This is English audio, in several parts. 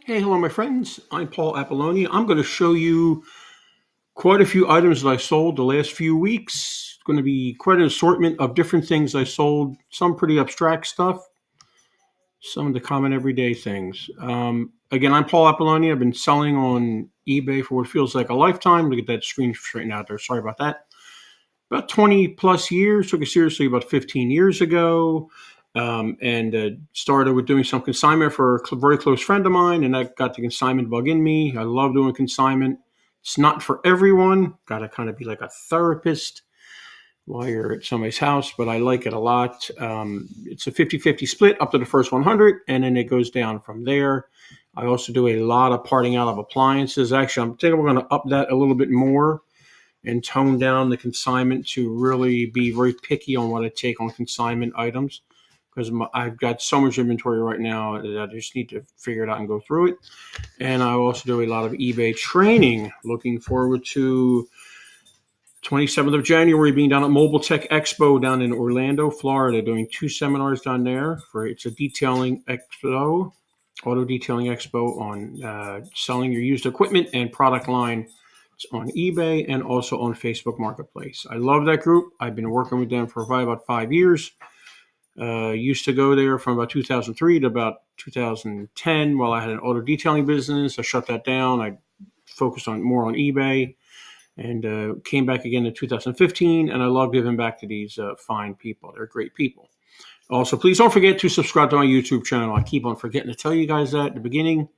Hey, hello, my friends. I'm Paul Apolloni. I'm going to show you quite a few items that I sold the last few weeks. It's going to be quite an assortment of different things I sold, some pretty abstract stuff, some of the common everyday things. Again, I'm Paul Apolloni. I've been selling on eBay for what feels like a lifetime. To get that screen straightened out there. Sorry about that. About 20 plus years. Took it seriously about 15 years ago. And started with doing some consignment for a very close friend of mine, and that got the consignment bug in me. I love doing consignment. It's not for everyone. Got to kind of be like a therapist while you're at somebody's house, but I like it a lot. It's a 50-50 split up to the first 100, and then it goes down from there. I also do a lot of parting out of appliances. Actually, I'm thinking we're going to up that a little bit more and tone down the consignment to really be very picky on what I take on consignment items, because I've got so much inventory right now that I just need to figure it out and go through it. And I also do a lot of eBay training. Looking forward to 27th of January being down at Mobile Tech Expo down in Orlando, Florida, doing 2 seminars down there. It's a detailing expo, auto detailing expo on selling your used equipment and product line on eBay and also on Facebook Marketplace. I love that group. I've been working with them for probably about 5 years. Used to go there from about 2003 to about 2010 while I had an auto detailing business. I shut that down. I focused more on eBay, and came back again in 2015. And I love giving back to these fine people. They're great people. Also, please don't forget to subscribe to my YouTube channel. I keep on forgetting to tell you guys that at the beginning.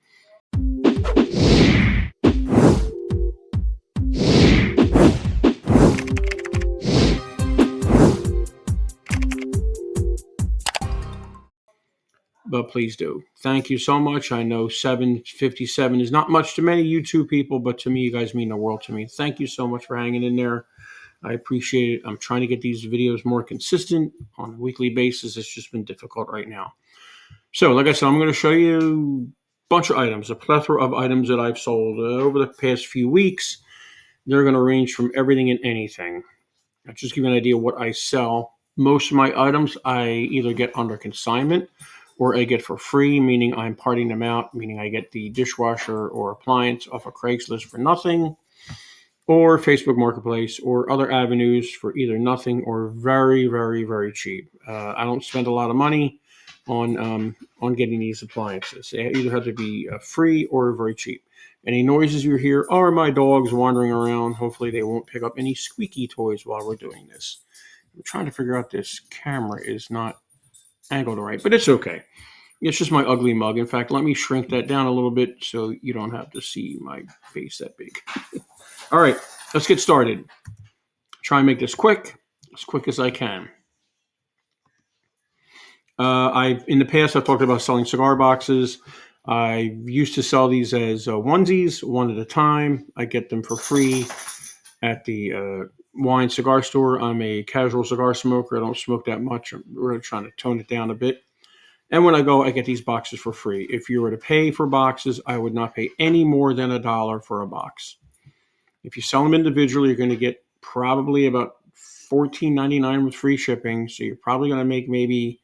But please do. Thank you so much. I know 757 is not much to many YouTube people, but to me, you guys mean the world to me. Thank you so much for hanging in there. I appreciate it. I'm trying to get these videos more consistent on a weekly basis. It's just been difficult right now. So, like I said, I'm going to show you a bunch of items, a plethora of items that I've sold over the past few weeks. They're going to range from everything and anything. I'll just give you an idea of what I sell. Most of my items I either get under consignment or I get for free, meaning I'm parting them out, meaning I get the dishwasher or appliance off of Craigslist for nothing, or Facebook Marketplace, or other avenues for either nothing or very, very, very cheap. I don't spend a lot of money on getting these appliances. They either have to be free or very cheap. Any noises you hear are my dogs wandering around. Hopefully they won't pick up any squeaky toys while we're doing this. I'm trying to figure out this camera is not angled right, but it's okay. It's just my ugly mug. In fact, let me shrink that down a little bit so you don't have to see my face that big. All right, let's get started. Try and make this quick as I can. In the past, I've talked about selling cigar boxes. I used to sell these as onesies, one at a time. I get them for free at the wine cigar store. I'm a casual cigar smoker. I don't smoke that much. I'm really trying to tone it down a bit. And when I go, I get these boxes for free. If you were to pay for boxes, I would not pay any more than $1 for a box. If you sell them individually, you're going to get probably about $14.99 with free shipping. So you're probably going to make maybe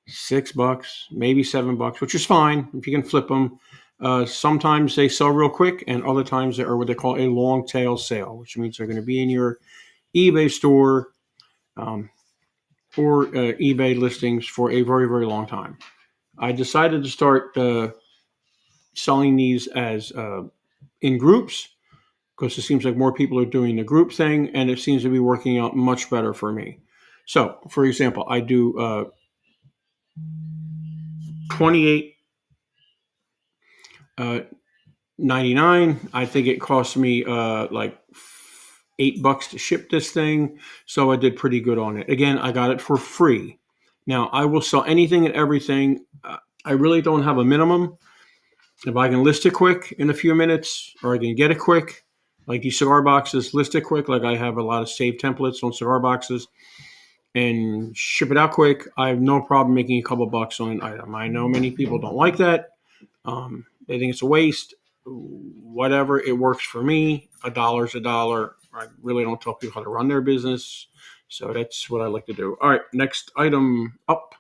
$6, maybe $7, which is fine if you can flip them. Sometimes they sell real quick, and other times they are what they call a long tail sale, which means they're going to be in your eBay store or eBay listings for a very, very long time. I decided to start selling these as in groups because it seems like more people are doing the group thing, and it seems to be working out much better for me. So, for example, I do 28 $99. I think it cost me like $8 to ship this thing, so I did pretty good on it. Again, I got it for free. Now, I will sell anything and everything. I really don't have a minimum. If I can list it quick in a few minutes, or I can get it quick, like these cigar boxes, list it quick. Like I have a lot of saved templates on cigar boxes, and ship it out quick. I have no problem making a couple bucks on an item. I know many people don't like that. They think it's a waste. Whatever, it works for me. $1's $1. I really don't tell people how to run their business. So that's what I like to do. All right, next item up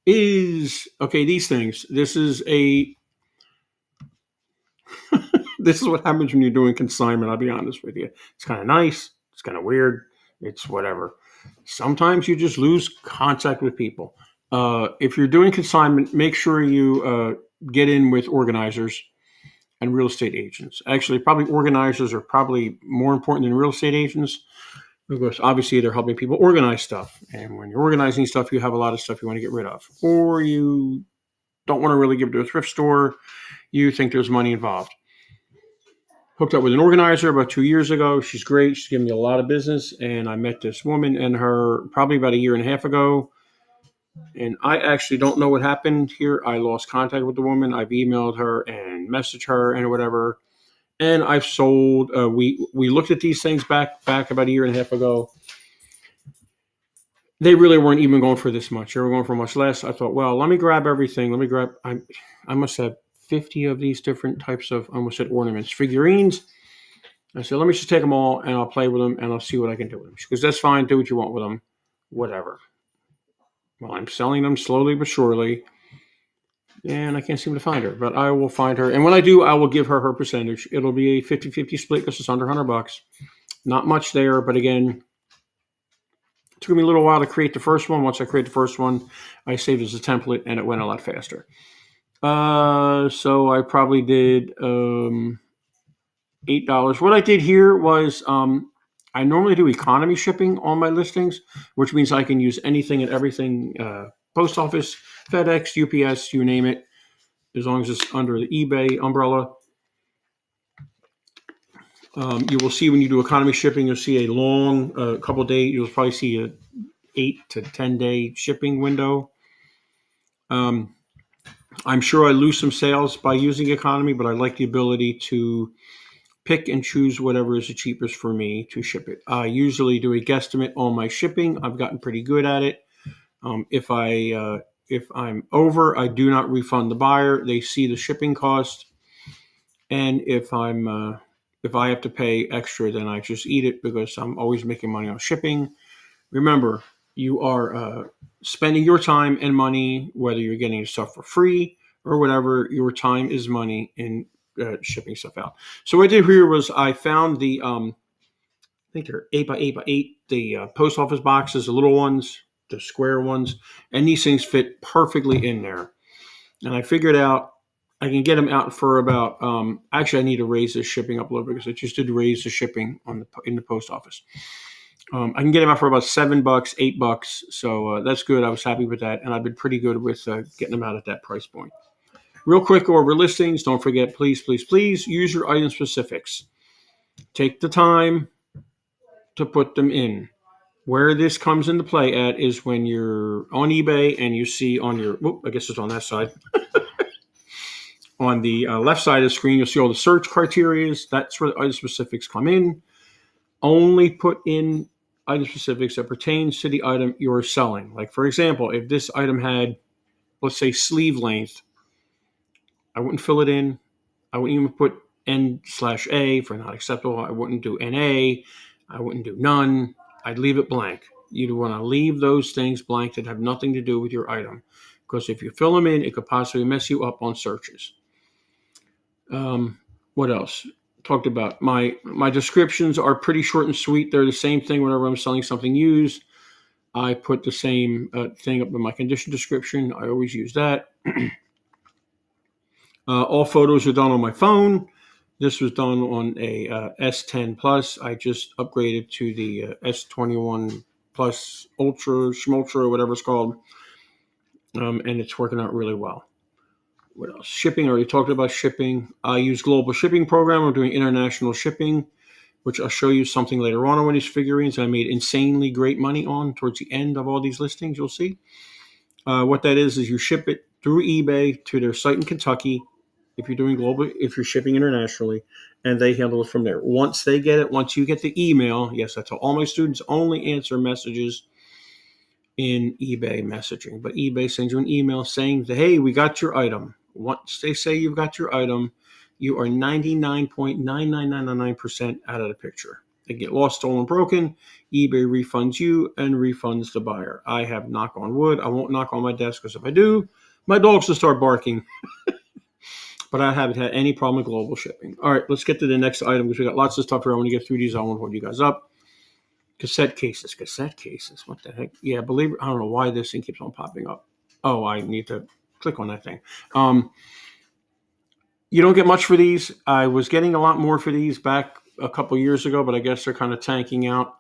is, okay, these things. This is a This is what happens when you're doing consignment. I'll be honest with you. It's kind of nice. It's kind of weird. It's whatever. Sometimes you just lose contact with people. If you're doing consignment, make sure you get in with organizers and real estate agents. Actually, probably organizers are probably more important than real estate agents because obviously they're helping people organize stuff. And when you're organizing stuff, you have a lot of stuff you want to get rid of. Or you don't want to really give it to a thrift store. You think there's money involved. Hooked up with an organizer about 2 years ago. She's great. She's given me a lot of business. And I met this woman and her probably about a year and a half ago. And I actually don't know what happened here. I lost contact with the woman. I've emailed her and messaged her and whatever. And I've sold. We looked at these things back about a year and a half ago. They really weren't even going for this much. They were going for much less. I thought, well, let me grab everything. I must have 50 of these different types of, I almost said ornaments, figurines. I said, let me just take them all and I'll play with them and I'll see what I can do with them. She goes, that's fine. Do what you want with them. Whatever. Well, I'm selling them slowly but surely. And I can't seem to find her, but I will find her. And when I do, I will give her her percentage. It'll be a 50-50 split because it's under $100. Not much there, but again, it took me a little while to create the first one. Once I create the first one, I saved it as a template and it went a lot faster. So I probably did $8. What I did here was I normally do economy shipping on my listings, which means I can use anything and everything, post office, FedEx, UPS, you name it, as long as it's under the eBay umbrella. You will see when you do economy shipping, you'll see a long couple of days. You'll probably see a 8 to 10 day shipping window. I'm sure I lose some sales by using economy, but I like the ability to pick and choose whatever is the cheapest for me to ship it. I usually do a guesstimate on my shipping. I've gotten pretty good at it. If I'm over, I do not refund the buyer. They see the shipping cost, and if I have to pay extra, then I just eat it because I'm always making money on shipping. Remember, you are spending your time and money, whether you're getting stuff for free or whatever. Your time is money in shipping stuff out. So what I did here was I found the, I think they're 8x8x8, the post office boxes, the little ones, the square ones, and these things fit perfectly in there. And I figured out I can get them out for about, actually I need to raise the shipping up a little bit because I just did raise the shipping in the post office. I can get them out for about $7, $8. So that's good. I was happy with that. And I've been pretty good with getting them out at that price point. Real quick over listings. Don't forget, please, please, please use your item specifics. Take the time to put them in. Where this comes into play at is when you're on eBay and you see on your, I guess it's on that side. On the left side of the screen, you'll see all the search criteria. That's where the item specifics come in. Only put in item specifics that pertains to the item you're selling. Like, for example, if this item had, let's say, sleeve length, I wouldn't fill it in. I wouldn't even put N/A for not acceptable. I wouldn't do NA. I wouldn't do none. I'd leave it blank. You'd want to leave those things blank that have nothing to do with your item. Because if you fill them in, it could possibly mess you up on searches. What else? Talked about my descriptions are pretty short and sweet. They're the same thing whenever I'm selling something used. I put the same thing up in my condition description. I always use that. All photos are done on my phone. This was done on a S10 Plus. I just upgraded to the S21 Plus Ultra, Schmultra, whatever it's called. And it's working out really well. What else? Shipping, I already talked about shipping. I use global shipping program. I'm doing international shipping, which I'll show you something later on these figurines I made insanely great money on towards the end of all these listings, you'll see. What that is you ship it through eBay to their site in Kentucky if you're doing global, if you're shipping internationally, and they handle it from there. Once they get it, once you get the email, yes, I tell all my students only answer messages in eBay messaging, but eBay sends you an email saying that, hey, we got your item. Once they say you've got your item, you are 99.99999% out of the picture. They get lost, stolen, broken. eBay refunds you and refunds the buyer. I have, knock on wood, I won't knock on my desk because if I do, my dogs will start barking. but I haven't had any problem with global shipping. All right, let's get to the next item because we got lots of stuff here. I want to get through these. I won't hold you guys up. Cassette cases. What the heck? Yeah, I don't know why this thing keeps on popping up. Oh, I need to click on that thing. You don't get much for these. I was getting a lot more for these back a couple years ago, but I guess they're kind of tanking out.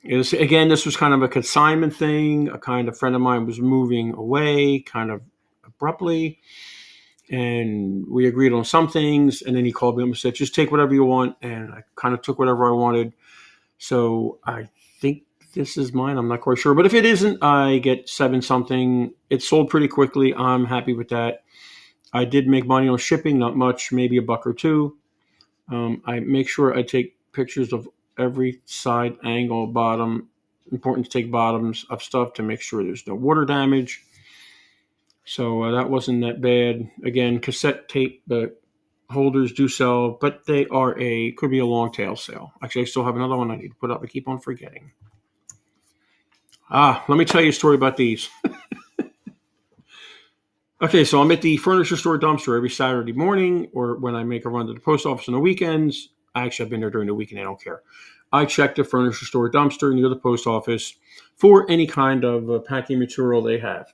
This was kind of a consignment thing. A kind of friend of mine was moving away kind of abruptly, and we agreed on some things, and then he called me up and said, just take whatever you want, and I kind of took whatever I wanted. So I think this is mine. I'm not quite sure, but if it isn't, I get 7 something. It sold pretty quickly. I'm happy with that. I did make money on shipping, not much, maybe $1 or $2. I make sure I take pictures of every side, angle, bottom. Important to take bottoms of stuff to make sure there's no water damage. So that wasn't that bad. Again, cassette tape, the holders do sell, but they could be a long tail sale. Actually, I still have another one I need to put up. I keep on forgetting. Let me tell you a story about these. Okay, so I'm at the furniture store dumpster every Saturday morning, or when I make a run to the post office on the weekends. Actually, I've been there during the weekend. I don't care. I check the furniture store dumpster near the post office for any kind of packing material they have.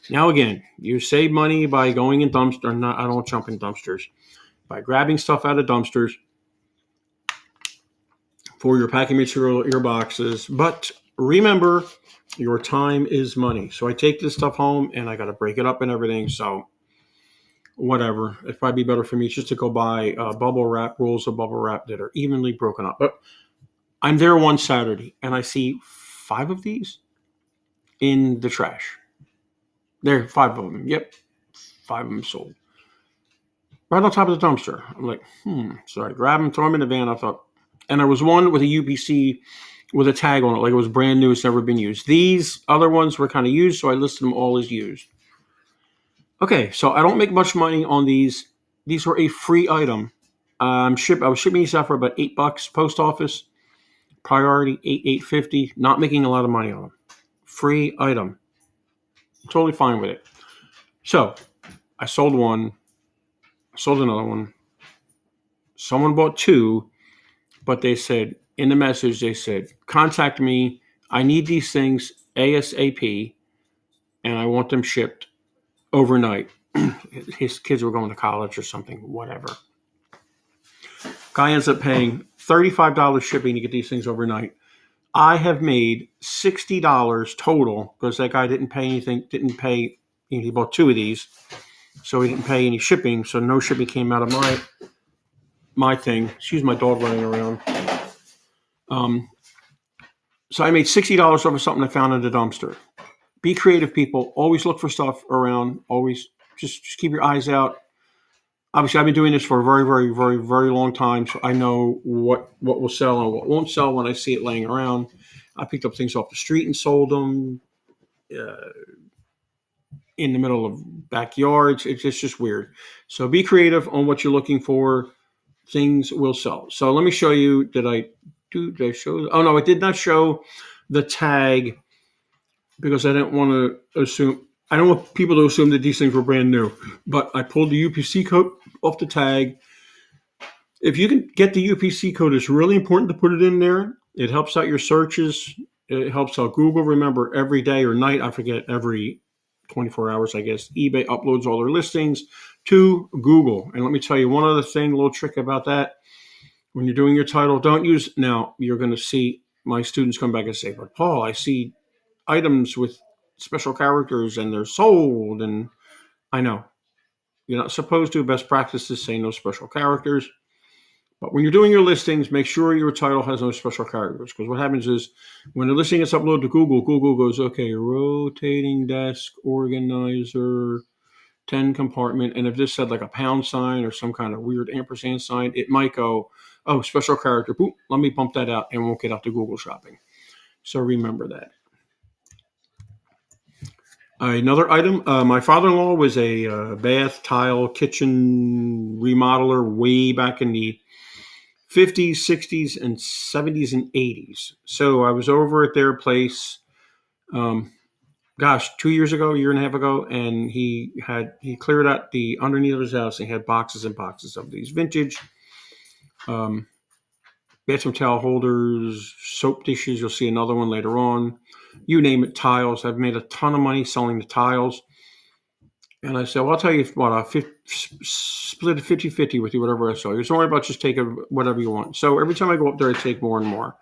Now, again, you save money by going in dumpster. I don't jump in dumpsters. By grabbing stuff out of dumpsters for your packing material, your boxes. But remember, your time is money. So I take this stuff home and I got to break it up and everything. So whatever. It'd probably be better for me just to go buy rolls of bubble wrap that are evenly broken up. But I'm there one Saturday and I see 5 of these in the trash. There, 5 of them. Yep. 5 of them sold. Right on top of the dumpster. I'm like, So I grab them, throw them in the van. I thought, and there was one with a UPC with a tag on it, like it was brand new, it's never been used. These other ones were kind of used, so I listed them all as used. Okay, so I don't make much money on these. These were a free item. I was shipping these out for about $8 post office. Priority $8.50. Not making a lot of money on them. Free item. Totally fine with it. So I sold one. I sold another one. Someone bought 2, but they said in the message, they said, contact me. I need these things ASAP, and I want them shipped overnight. His kids were going to college or something, whatever. Guy ends up paying $35 shipping to get these things overnight. I have made $60 total because that guy didn't pay anything, he bought 2 of these, so he didn't pay any shipping, so no shipping came out of my thing. Excuse my dog running around. So I made $60 over something I found in the dumpster. Be creative, people. Always look for stuff around. Always just keep your eyes out. Obviously, I've been doing this for a very, very, very, very long time, so I know what will sell and what won't sell when I see it laying around. I picked up things off the street and sold them in the middle of backyards. It's just weird. So be creative on what you're looking for. Things will sell. So let me show you. Did I show? Oh, no, I did not show the tag because I didn't want to assume. I don't want people to assume that these things were brand new. But I pulled the UPC code off the tag. If you can get the UPC code, it's really important to put it in there. It helps out your searches. It helps out Google. Remember, every day or night, I forget, every 24 hours, I guess, eBay uploads all their listings to Google. And let me tell you one other thing, a little trick about that. When you're doing your title, now you're going to see my students come back and say, but Paul, I see items with special characters and they're sold. And I know you're not supposed to. Best practices say no special characters. But when you're doing your listings, make sure your title has no special characters. Because what happens is when the listing is uploaded to Google, Google goes, okay, rotating desk, organizer, 10 compartment. And if this said like a pound sign or some kind of weird ampersand sign, it might go, oh, special character. Boop, let me bump that out and won't get out to Google shopping. So remember that. Another item, my father-in-law was a bath, tile, kitchen remodeler way back in the 50s, 60s, and 70s and 80s. So I was over at their place. The gosh, 2 years ago, a year and a half ago, and he cleared out the underneath of his house. And he had boxes and boxes of these vintage bathroom towel holders, soap dishes. You'll see another one later on. You name it, tiles. I've made a ton of money selling the tiles. And I said, well, I'll tell you what, I'll split it 50-50 with you, whatever I sell you. Don't worry about just taking whatever you want. So every time I go up there, I take more and more.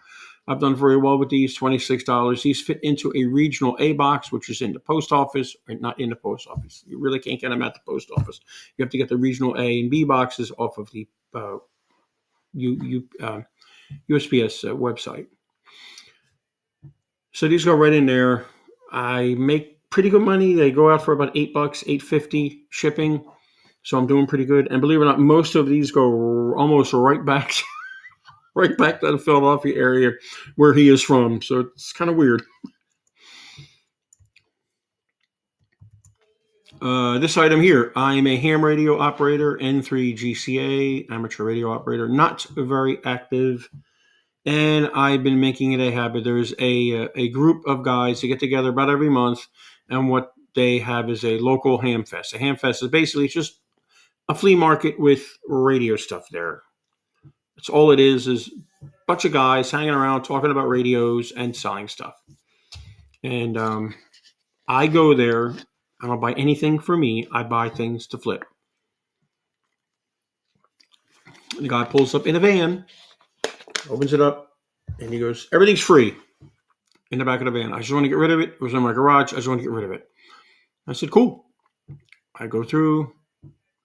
I've done very well with these, $26. These fit into a regional A box, which is in the post office, or not in the post office. You really can't get them at the post office. You have to get the regional A and B boxes off of the USPS website. So these go right in there. I make pretty good money. They go out for about $8, $8.50 shipping. So I'm doing pretty good. And believe it or not, most of these go almost right back to the Philadelphia area where he is from. So it's kind of weird. This item here, I'm a ham radio operator, N3 GCA, amateur radio operator, not very active. And I've been making it a habit. There's a group of guys that get together about every month, and what they have is a local ham fest. A ham fest is basically just a flea market with radio stuff there. That's all it is a bunch of guys hanging around talking about radios and selling stuff. And I go there. I don't buy anything for me. I buy things to flip. The guy pulls up in a van, opens it up, and he goes, everything's free in the back of the van. I just want to get rid of it. It was in my garage. I just want to get rid of it. I said, cool. I go through.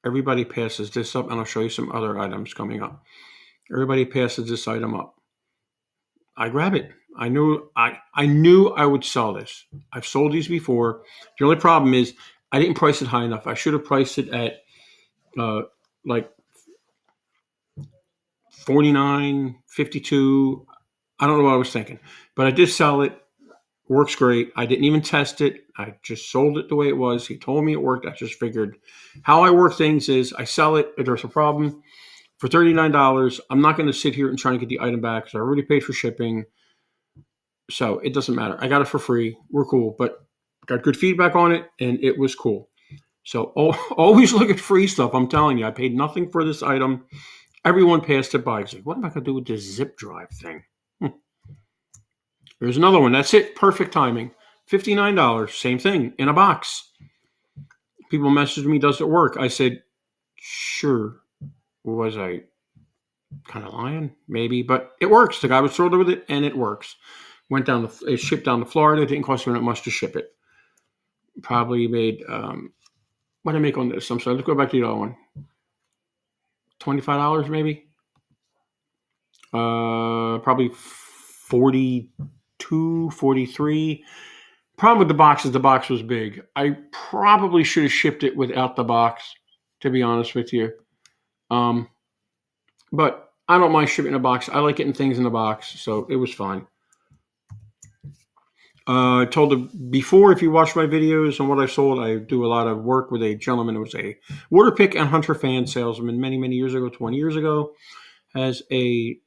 Everybody passes this up, and I'll show you some other items coming up. Everybody passes this item up. I grab it. I knew I would sell this. I've sold these before. The only problem is I didn't price it high enough. I should have priced it at like $49, $52. I don't know what I was thinking, but I did sell it. Works great. I didn't even test it. I just sold it the way it was. He told me it worked. I just figured how I work things is I sell it. If there's a problem for $39, I'm not going to sit here and try to get the item back because I already paid for shipping. So it doesn't matter. I got it for free. We're cool, but got good feedback on it, and it was cool. So always look at free stuff. I'm telling you, I paid nothing for this item. Everyone passed it by. It's like, what am I going to do with this zip drive thing? Here's another one. That's it. Perfect timing. $59. Same thing in a box. People messaged me, does it work? I said, sure. Was I kind of lying? Maybe, but it works. The guy was thrilled with it, and it works. It shipped down to Florida. It didn't cost me that much to ship it. Probably made, what did I make on this? I'm sorry. Let's go back to the other one. $25 maybe. Probably 42, 43. Problem with the box is the box was big. I probably should have shipped it without the box, to be honest with you. But I don't mind shipping in a box. I like getting things in the box, so it was fine. I told them before, if you watch my videos on what I sold, I do a lot of work with a gentleman who was a water pick and hunter fan salesman many, many years ago, 20 years ago. Has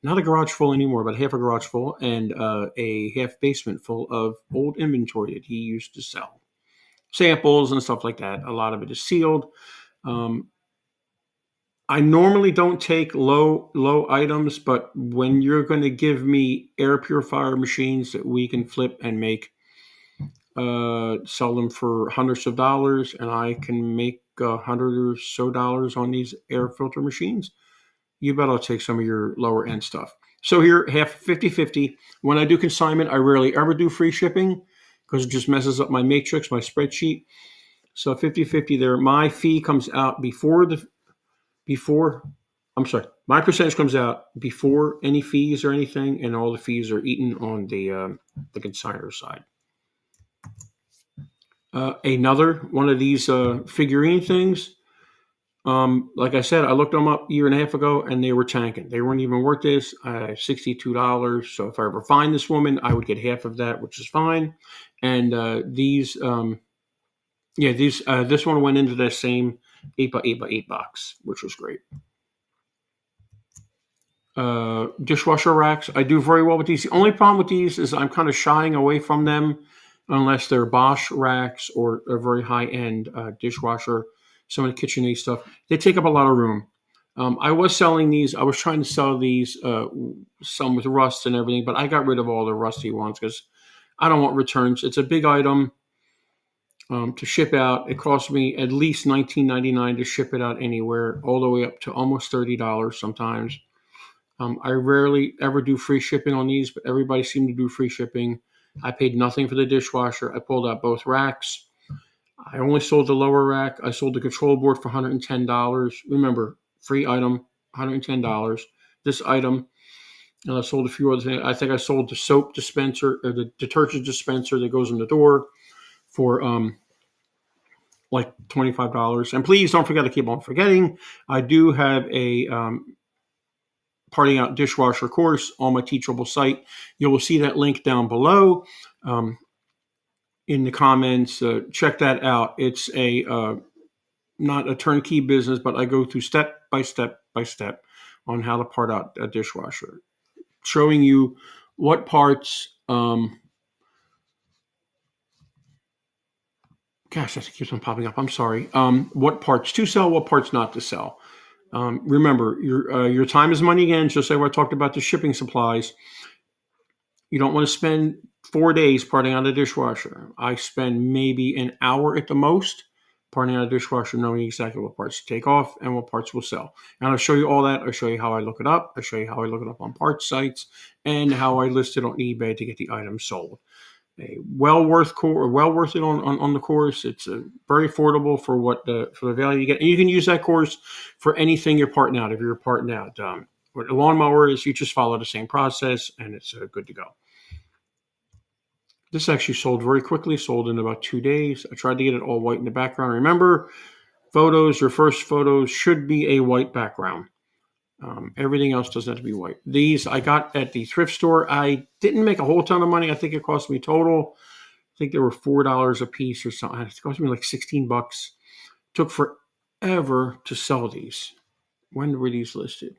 not a garage full anymore, but half a garage full and a half basement full of old inventory that he used to sell. Samples and stuff like that. A lot of it is sealed. I normally don't take low items, but when you're going to give me air purifier machines that we can flip and make, sell them for hundreds of dollars, and I can make $100 or so on these air filter machines, you better take some of your lower end stuff. So here, half 50-50. When I do consignment, I rarely ever do free shipping because it just messes up my matrix, my spreadsheet. So 50-50 there. My fee comes out my percentage comes out before any fees or anything, and all the fees are eaten on the consignor side. Another one of these figurine things. Like I said, I looked them up a year and a half ago, and they were tanking. They weren't even worth this. $62. So if I ever find this woman, I would get half of that, which is fine. And this one went into that same 8x8 box, which was great. Dishwasher racks. I do very well with these. The only problem with these is I'm kind of shying away from them unless they're Bosch racks or a very high-end dishwasher, some of the KitchenAid stuff. They take up a lot of room. I was selling these. I was trying to sell these, some with rust and everything, but I got rid of all the rusty ones because I don't want returns. It's a big item to ship out. It cost me at least $19.99 to ship it out anywhere, all the way up to almost $30 sometimes. I rarely ever do free shipping on these, but everybody seemed to do free shipping. I paid nothing for the dishwasher. I pulled out both racks. I only sold the lower rack. I sold the control board for $110. Remember, free item, $110. This item, and I sold a few other things. I think I sold the soap dispenser or the detergent dispenser that goes in the door for like $25. And please don't forget, to keep on forgetting, I do have a parting out dishwasher course on my Teachable site. You will see that link down below in the comments. Check that out. It's a not a turnkey business, but I go through step by step on how to part out a dishwasher, showing you what parts. Gosh, that keeps on popping up. I'm sorry. What parts to sell, what parts not to sell. Remember, your time is money again. Just like what I talked about the shipping supplies. You don't want to spend 4 days parting out a dishwasher. I spend maybe an hour at the most parting out a dishwasher, knowing exactly what parts to take off and what parts will sell. And I'll show you all that. I'll show you how I look it up. I'll show you how I look it up on parts sites and how I list it on eBay to get the item sold. Well worth it on the course. It's very affordable for the value you get, and you can use that course for anything you're parting out. If you're parting out with a lawnmower, you just follow the same process, and it's good to go. This actually sold very quickly. Sold in about 2 days. I tried to get it all white in the background. Remember, your first photos should be a white background. Everything else doesn't have to be white. These I got at the thrift store. I didn't make a whole ton of money. I think it cost me total, I think they were $4 a piece or something. It cost me like $16. Took forever to sell these. When were these listed?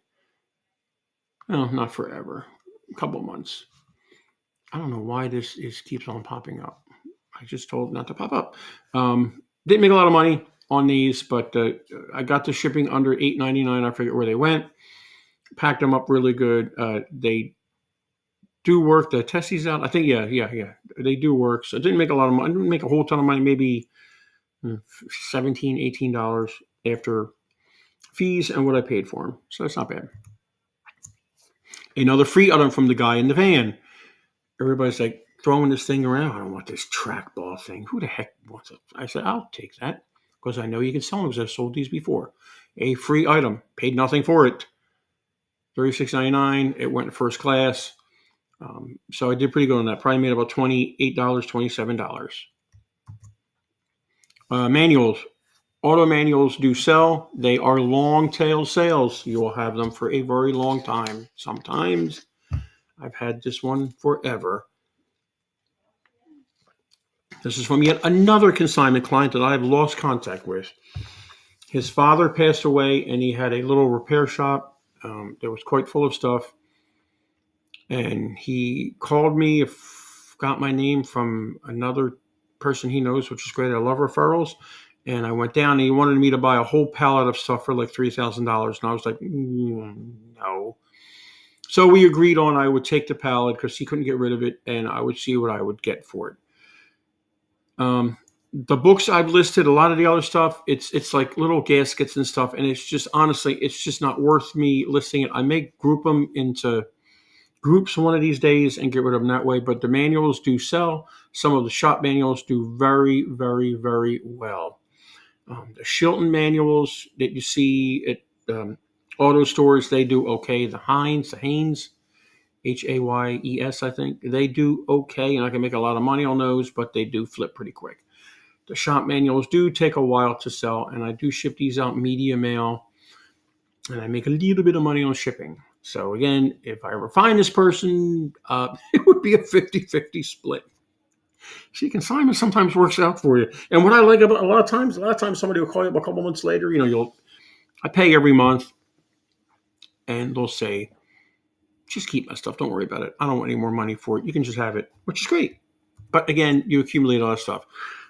No, not forever. A couple months. I don't know why this keeps on popping up. I just told it not to pop up. Didn't make a lot of money on these, but I got the shipping under $8.99. I forget where they went. Packed them up really good. They do work. The test these out. I think, yeah. They do work. So I didn't make a lot of money. I didn't make a whole ton of money, maybe $17, $18 after fees and what I paid for them. So that's not bad. Another free item from the guy in the van. Everybody's like throwing this thing around. I don't want this trackball thing. Who the heck wants it? I said, I'll take that because I know you can sell them because I've sold these before. A free item. Paid nothing for it. $36.99. It went in first class. So I did pretty good on that. Probably made about $28, $27. Manuals. Auto manuals do sell. They are long tail sales. You will have them for a very long time. Sometimes I've had this one forever. This is from yet another consignment client that I've lost contact with. His father passed away and he had a little repair shop that was quite full of stuff. And he called me, got my name from another person he knows, which is great. I love referrals. And I went down and he wanted me to buy a whole pallet of stuff for like $3,000. And I was like, no. So we agreed on I would take the pallet because he couldn't get rid of it and I would see what I would get for it. The books I've listed, a lot of the other stuff, it's like little gaskets and stuff. And it's just, honestly, it's just not worth me listing it. I may group them into groups one of these days and get rid of them that way. But the manuals do sell. Some of the shop manuals do very, very, very well. The Shilton manuals that you see at auto stores, they do okay. The Haynes, Hayes, I think, they do okay. And I can make a lot of money on those, but they do flip pretty quick. The shop manuals do take a while to sell, and I do ship these out media mail, and I make a little bit of money on shipping. So again, if I ever find this person, it would be a 50-50 split. See, consignment sometimes works out for you. And what I like about a lot of times somebody will call you up a couple months later. I pay every month, and they'll say, just keep my stuff. Don't worry about it. I don't want any more money for it. You can just have it, which is great. But again, you accumulate a lot of stuff.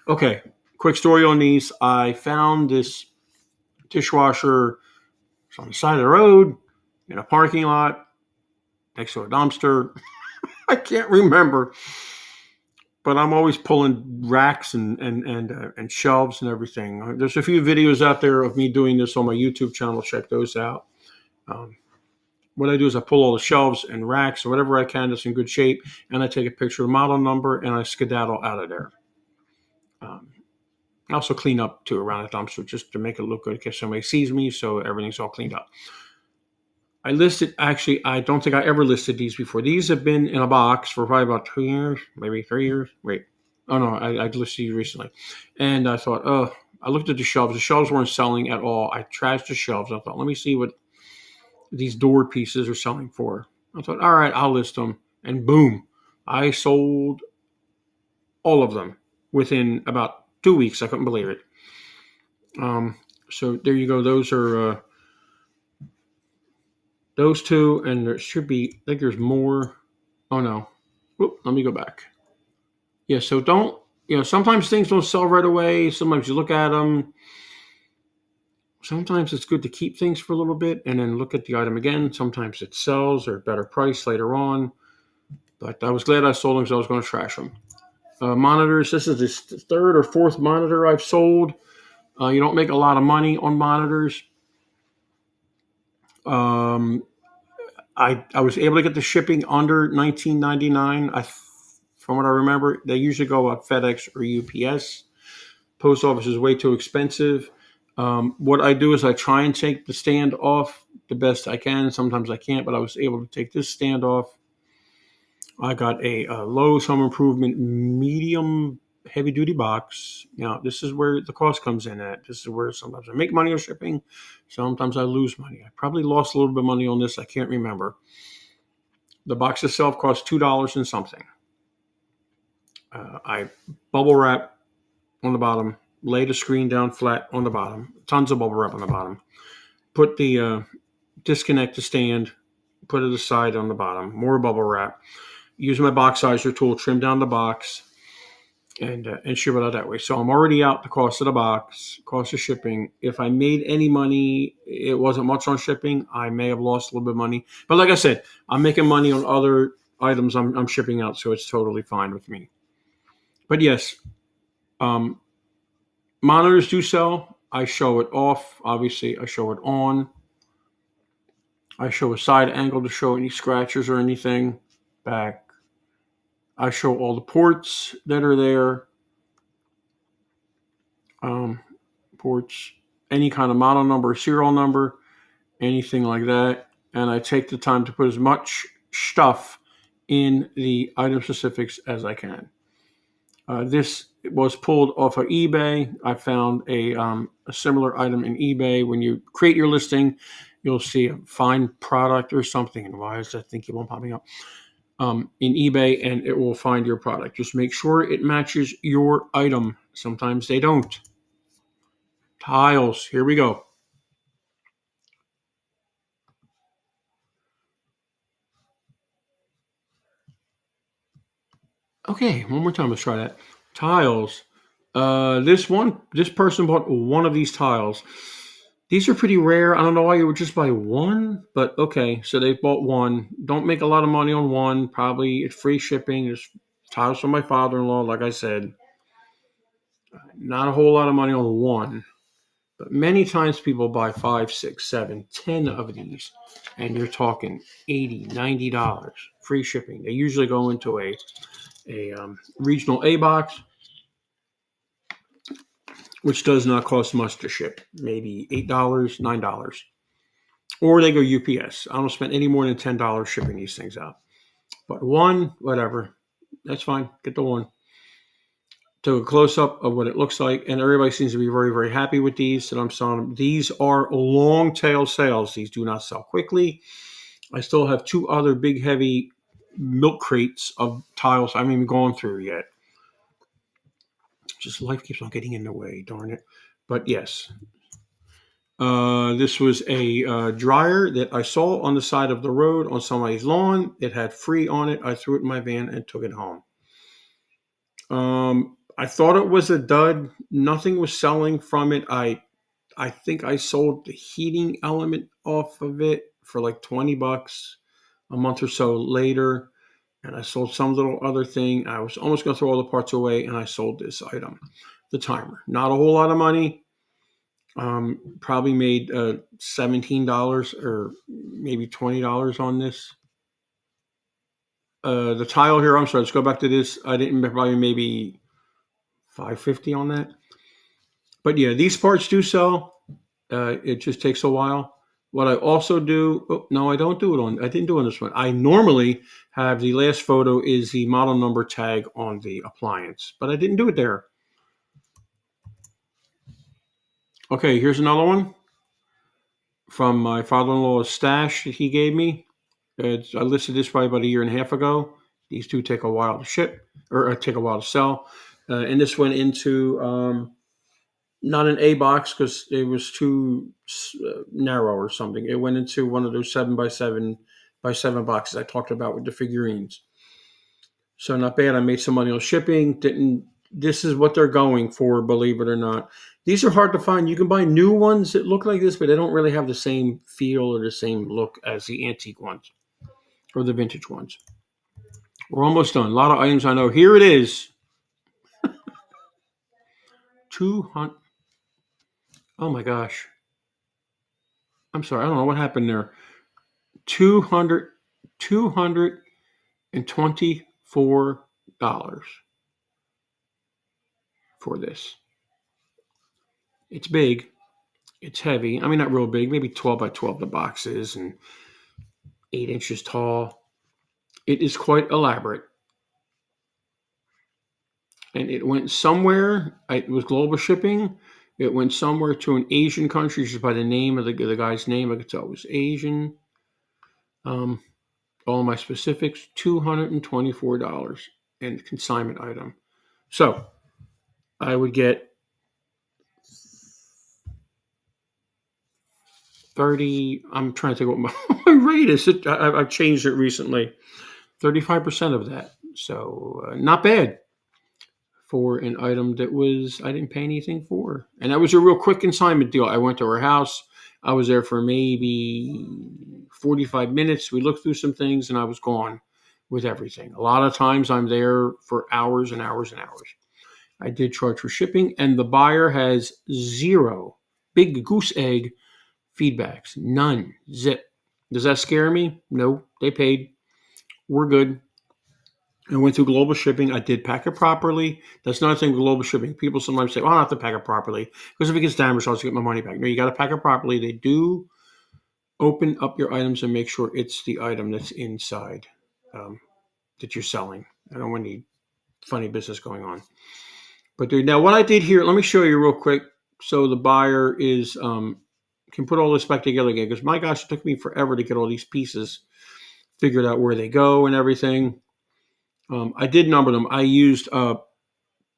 Okay, quick story on these. I found this dishwasher on the side of the road in a parking lot next to a dumpster. I can't remember, but I'm always pulling racks and shelves and everything. There's a few videos out there of me doing this on my YouTube channel. Check those out. What I do is I pull all the shelves and racks or whatever I can that's in good shape, and I take a picture of the model number and I skedaddle out of there. I also clean up too around the dumpster just to make it look good in case somebody sees me, so everything's all cleaned up. I don't think I ever listed these before. These have been in a box for probably about 2 years, maybe 3 years. Wait. Oh, no, I listed these recently. And I thought, I looked at the shelves. The shelves weren't selling at all. I trashed the shelves. I thought, let me see what these door pieces are selling for. I thought, all right, I'll list them. And boom, I sold all of them within about 2 weeks. I couldn't believe it. So there you go. Those are those two, and there should be, I think there's more. Oh no. Whoop, let me go back. Yeah, so sometimes things don't sell right away. Sometimes you look at them. Sometimes it's good to keep things for a little bit and then look at the item again. Sometimes it sells or better price later on. But I was glad I sold them because I was going to trash them. Monitors. This is the third or fourth monitor I've sold. You don't make a lot of money on monitors. I was able to get the shipping under $19.99. From what I remember, they usually go up FedEx or UPS. Post office is way too expensive. What I do is I try and take the stand off the best I can. Sometimes I can't, but I was able to take this stand off. I got a Lowe's Home Improvement medium heavy-duty box. Now, this is where the cost comes in at. This is where sometimes I make money on shipping. Sometimes I lose money. I probably lost a little bit of money on this. I can't remember. The box itself cost $2 and something. I bubble wrap on the bottom, lay the screen down flat on the bottom, tons of bubble wrap on the bottom, put the disconnect the stand, put it aside on the bottom, more bubble wrap, use my box sizer tool, trim down the box, and ship it out that way. So I'm already out the cost of the box, cost of shipping. If I made any money, it wasn't much on shipping. I may have lost a little bit of money. But like I said, I'm making money on other items I'm shipping out, so it's totally fine with me. But yes, monitors do sell. I show it off. Obviously, I show it on. I show a side angle to show any scratches or anything. Back. I show all the ports that are there. Ports, any kind of model number, serial number, anything like that. And I take the time to put as much stuff in the item specifics as I can. This was pulled off of eBay. I found a similar item in eBay. When you create your listing, you'll see a find product or something. And why is that thing keep on popping up? In eBay, and it will find your product. Just make sure it matches your item. Sometimes they don't. Tiles. Here we go. Okay, one more time. Let's try that. Tiles. This person bought one of these tiles. These are pretty rare. I don't know why you would just buy one, but okay. So they bought one. Don't make a lot of money on one. Probably it's free shipping. There's tiles from my father-in-law, like I said. Not a whole lot of money on one. But many times people buy 5, 6, 7, 10 of these, and you're talking $80, $90 free shipping. They usually go into a regional A box, which does not cost much to ship, maybe $8, $9. Or they go UPS. I don't spend any more than $10 shipping these things out. But one, whatever, that's fine. Get the one. Took a close-up of what it looks like, and everybody seems to be very, very happy with these that I'm selling them. These are long-tail sales. These do not sell quickly. I still have 2 other big, heavy milk crates of tiles I haven't even gone through yet. Just life keeps on getting in the way, darn it. But yes. This was a dryer that I saw on the side of the road on somebody's lawn. It had free on it. I threw it in my van and took it home. I thought it was a dud. Nothing was selling from it. I think I sold the heating element off of it for like $20 a month or so later. And I sold some little other thing. I was almost going to throw all the parts away, and I sold this item, the timer. Not a whole lot of money. Probably made $17 or maybe $20 on this. The tile here, I'm sorry, let's go back to this. I didn't probably maybe $5.50 on that. But yeah, these parts do sell. It just takes a while. What I also do, no, I didn't do it on this one. I normally have the last photo is the model number tag on the appliance, but I didn't do it there. Okay, here's another one from my father-in-law's stash that he gave me. I listed this probably about a year and a half ago. These two take a while to ship, or take a while to sell. And this went into not an A box because it was too narrow or something. It went into one of those 7x7 boxes I talked about with the figurines. So not bad. I made some money on shipping. This is what they're going for, believe it or not. These are hard to find. You can buy new ones that look like this, but they don't really have the same feel or the same look as the antique ones or the vintage ones. We're almost done. A lot of items I know. Here it is. 200. Oh my gosh. I'm sorry. I don't know what happened there. $224 for this. It's big. It's heavy. I mean, not real big. Maybe 12 by 12 the box is, and 8 inches tall. It is quite elaborate. And it went somewhere. It was global shipping. It went somewhere to an Asian country, just by the name of the guy's name. I could tell it was Asian. All of my specifics, $224 and consignment item. So I would get 30. I'm trying to think what my rate is. I've changed it recently. 35% of that. So not bad for an item that I didn't pay anything for. And that was a real quick consignment deal. I went to her house. I was there for maybe 45 minutes. We looked through some things and I was gone with everything. A lot of times I'm there for hours and hours and hours. I did charge for shipping, and the buyer has 0 big goose egg feedbacks. None. Zip. Does that scare me? No, they paid. We're good. I went through global shipping. I did pack it properly. That's another thing with global shipping. People sometimes say, well, I don't have to pack it properly because if it gets damaged, I'll just get my money back. No, you got to pack it properly. They do open up your items and make sure it's the item that's inside that you're selling. I don't want any funny business going on. But now what I did here, let me show you real quick. So the buyer is can put all this back together again, because my gosh, it took me forever to get all these pieces figured out where they go and everything. I did number them. I used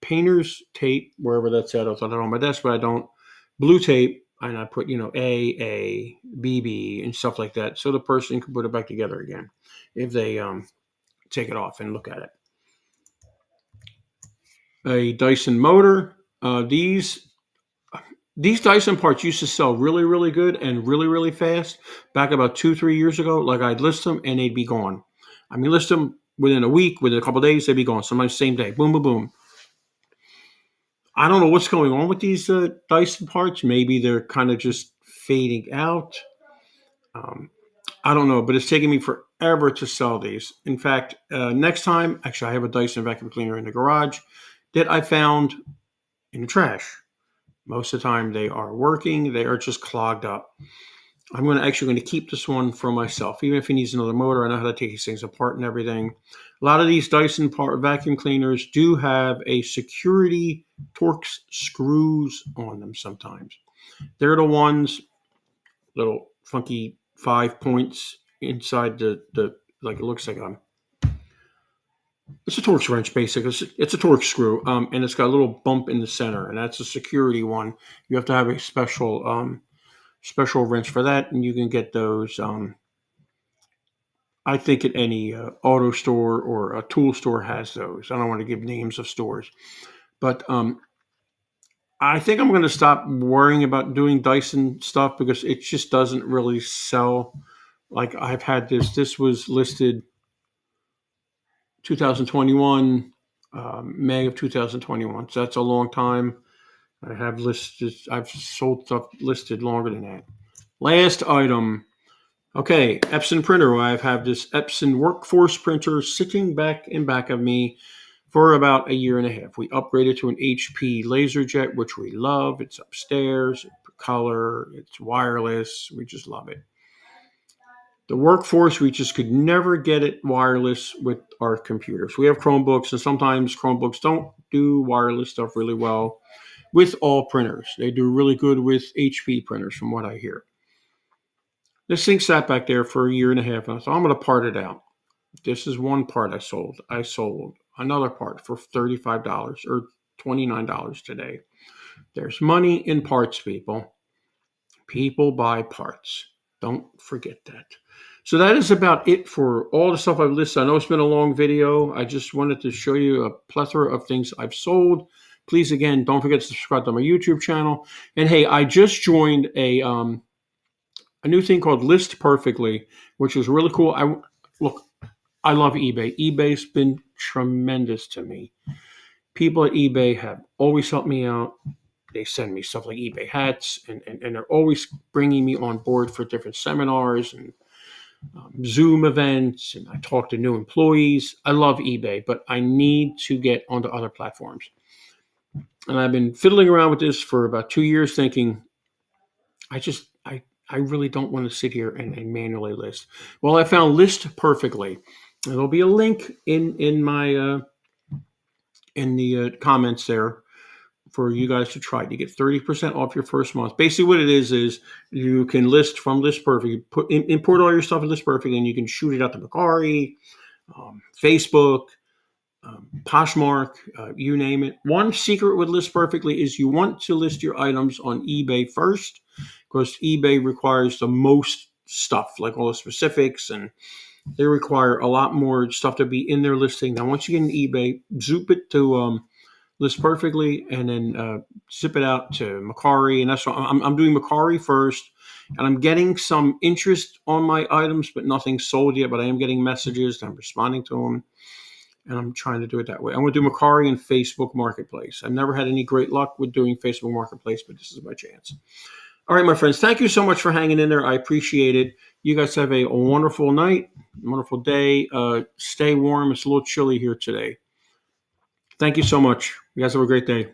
painter's tape, wherever that's at. I thought it on my desk, but I don't. Blue tape, and I put, A, B, and stuff like that, so the person can put it back together again if they take it off and look at it. A Dyson Motor. These Dyson parts used to sell really, really good and really, really fast back about 2-3 years ago. Like, I'd list them and they'd be gone. I mean, list them within a week, within a couple of days, they'd be gone. Sometimes same day. Boom, boom, boom. I don't know what's going on with these Dyson parts. Maybe they're kind of just fading out. I don't know, but it's taking me forever to sell these. In fact, next time, actually, I have a Dyson vacuum cleaner in the garage that I found in the trash. Most of the time they are working. They are just clogged up. I'm actually going to keep this one for myself. Even if he needs another motor, I know how to take these things apart and everything. A lot of these Dyson vacuum cleaners do have a security Torx screws on them sometimes. They're the ones, little funky 5 points inside the like it looks like it's a Torx wrench, basically. It's a Torx screw, and it's got a little bump in the center, and that's a security one. You have to have a special wrench for that, and you can get those. I I think at any auto store or a tool store has those. I don't want to give names of stores, but I think I'm going to stop worrying about doing Dyson stuff because it just doesn't really sell. Like I've had this was listed 2021, May of 2021. So that's a long time. I've sold stuff listed longer than that. Last item. Okay, Epson Printer. I have this Epson Workforce printer sitting back in back of me for about a year and a half. We upgraded to an HP LaserJet, which we love. It's upstairs, it's color, it's wireless. We just love it. The Workforce, we just could never get it wireless with our computers. We have Chromebooks, and sometimes Chromebooks don't do wireless stuff really well with all printers. They do really good with HP printers, from what I hear. This thing sat back there for a year and a half, and I thought, I'm going to part it out. This is one part I sold. I sold another part for $35 or $29 today. There's money in parts, people. People buy parts. Don't forget that. So that is about it for all the stuff I've listed. I know it's been a long video. I just wanted to show you a plethora of things I've sold. Please, again, don't forget to subscribe to my YouTube channel. And hey, I just joined a new thing called List Perfectly, which is really cool. I love eBay. eBay's been tremendous to me. People at eBay have always helped me out. They send me stuff like eBay hats, and they're always bringing me on board for different seminars and Zoom events, and I talk to new employees. I love eBay, but I need to get onto other platforms. And I've been fiddling around with this for about 2 years thinking, I really don't want to sit here and manually list. Well, I found List Perfectly. And there'll be a link in my in the comments there for you guys to try. You get 30% off your first month. Basically, what it is you can list from List Perfect. Import all your stuff in List Perfect, and you can shoot it out to Macari, Facebook, Poshmark, you name it. One secret with List Perfectly is you want to list your items on eBay first, because eBay requires the most stuff, like all the specifics, and they require a lot more stuff to be in their listing. Now, once you get in eBay, zoop it to List Perfectly, and then zip it out to Macari. And that's what I'm doing Macari first, and I'm getting some interest on my items, but nothing sold yet. But I am getting messages, and I'm responding to them, and I'm trying to do it that way. I'm going to do Macari and Facebook Marketplace. I've never had any great luck with doing Facebook Marketplace, but this is my chance. All right, my friends, thank you so much for hanging in there. I appreciate it. You guys have a wonderful night, wonderful day. Stay warm. It's a little chilly here today. Thank you so much. You guys have a great day.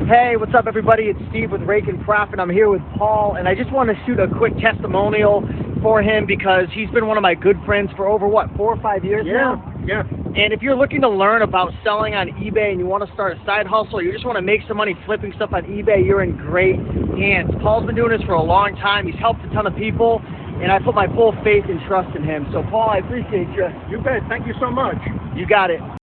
Hey, what's up, everybody? It's Steve with Raiken Profits. I'm here with Paul, and I just want to shoot a quick testimonial for him because he's been one of my good friends for over, 4 or 5 years now? Yeah. And if you're looking to learn about selling on eBay and you want to start a side hustle, or you just want to make some money flipping stuff on eBay, you're in great hands. Paul's been doing this for a long time. He's helped a ton of people, and I put my full faith and trust in him. So, Paul, I appreciate you. You bet. Thank you so much. You got it.